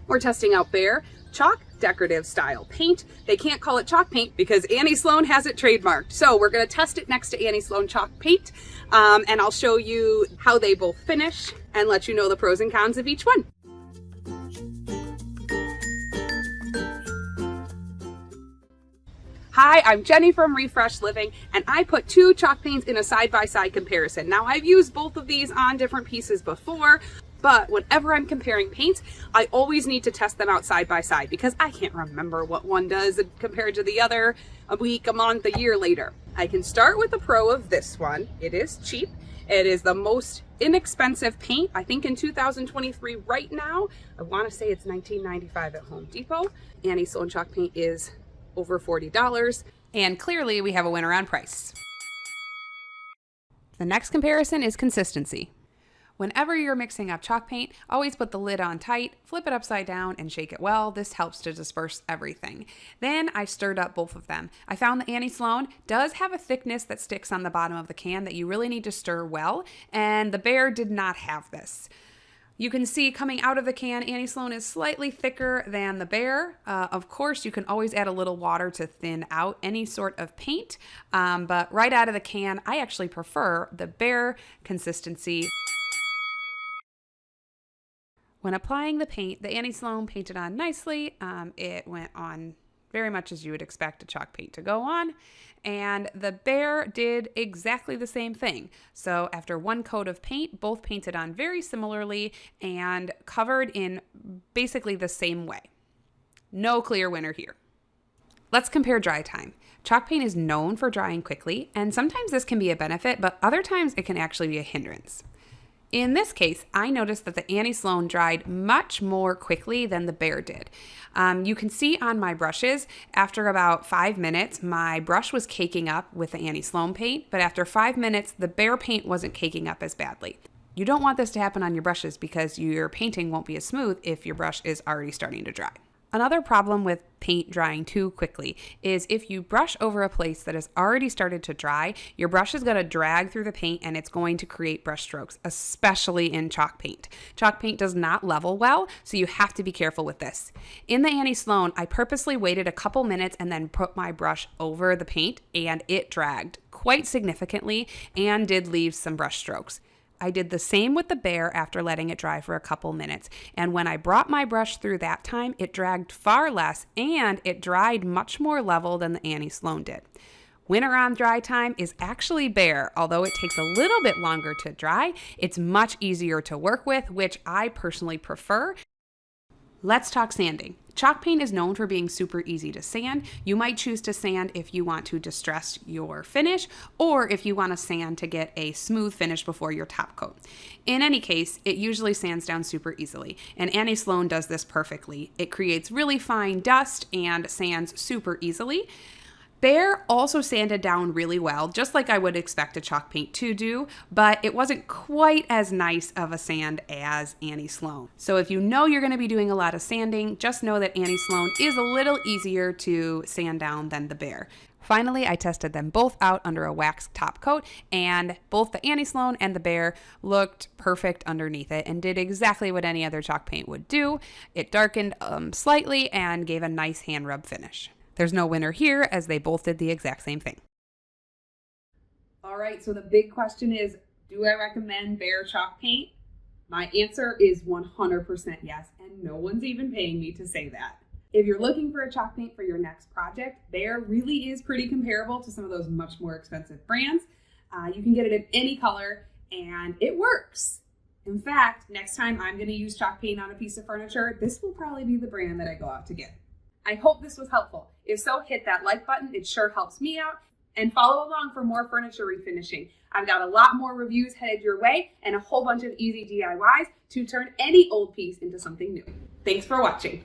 We're testing out Behr Chalk Decorative Style Paint. They can't call it chalk paint because Annie Sloan has it trademarked. So we're going to test it next to Annie Sloan Chalk Paint, and I'll show you how they both finish and let you know the pros and cons of each one. Hi, I'm Jenny from Refresh Living, and I put two chalk paints in a side-by-side comparison. Now, I've used both of these on different pieces before, but whenever I'm comparing paints, I always need to test them out side by side because I can't remember what one does compared to the other a week, a month, a year later. I can start with the pro of this one. It is cheap. It is the most inexpensive paint, I think, in 2023 right now. I want to say it's $19.95 at Home Depot. Annie Sloan Chalk Paint is over $40. And clearly we have a winner on price. The next comparison is consistency. Whenever you're mixing up chalk paint, always put the lid on tight, flip it upside down, and shake it well. This helps to disperse everything. Then I stirred up both of them. I found that Annie Sloan does have a thickness that sticks on the bottom of the can that you really need to stir well, and the Behr did not have this. You can see coming out of the can, Annie Sloan is slightly thicker than the Behr. Of course, you can always add a little water to thin out any sort of paint, but right out of the can, I actually prefer the Behr consistency. When applying the paint, the Annie Sloan painted on nicely. It went on very much as you would expect a chalk paint to go on. And the Behr did exactly the same thing. So after one coat of paint, both painted on very similarly and covered in basically the same way. No clear winner here. Let's compare dry time. Chalk paint is known for drying quickly, and sometimes this can be a benefit, but other times it can actually be a hindrance. In this case, I noticed that the Annie Sloan dried much more quickly than the Behr did. You can see on my brushes, after about 5 minutes, my brush was caking up with the Annie Sloan paint, but after 5 minutes, the Behr paint wasn't caking up as badly. You don't want this to happen on your brushes because your painting won't be as smooth if your brush is already starting to dry. Another problem with paint drying too quickly is if you brush over a place that has already started to dry, your brush is going to drag through the paint and it's going to create brush strokes, especially in chalk paint. Chalk paint does not level well, so you have to be careful with this. In the Annie Sloan, I purposely waited a couple minutes and then put my brush over the paint, and it dragged quite significantly and did leave some brush strokes. I did the same with the Behr after letting it dry for a couple minutes, and when I brought my brush through that time, it dragged far less and it dried much more level than the Annie Sloan did. Winner on dry time is actually Behr. Although it takes a little bit longer to dry, it's much easier to work with, which I personally prefer. Let's talk sanding. Chalk paint is known for being super easy to sand. You might choose to sand if you want to distress your finish or if you want to sand to get a smooth finish before your top coat. In any case, it usually sands down super easily, and Annie Sloan does this perfectly. It creates really fine dust and sands super easily. Behr also sanded down really well, just like I would expect a chalk paint to do, but it wasn't quite as nice of a sand as Annie Sloan. So if you know you're going to be doing a lot of sanding, just know that Annie Sloan is a little easier to sand down than the Behr. Finally, I tested them both out under a wax top coat, and both the Annie Sloan and the Behr looked perfect underneath it and did exactly what any other chalk paint would do. It darkened slightly and gave a nice hand rub finish. There's no winner here as they both did the exact same thing. All right, so the big question is, do I recommend Behr Chalk Paint? My answer is 100% yes, and no one's even paying me to say that. If you're looking for a chalk paint for your next project, Behr really is pretty comparable to some of those much more expensive brands. You can get it in any color, and it works. In fact, next time I'm going to use chalk paint on a piece of furniture, this will probably be the brand that I go out to get. I hope this was helpful. If so, hit that like button. It sure helps me out. And follow along for more furniture refinishing. I've got a lot more reviews headed your way and a whole bunch of easy DIYs to turn any old piece into something new. Thanks for watching.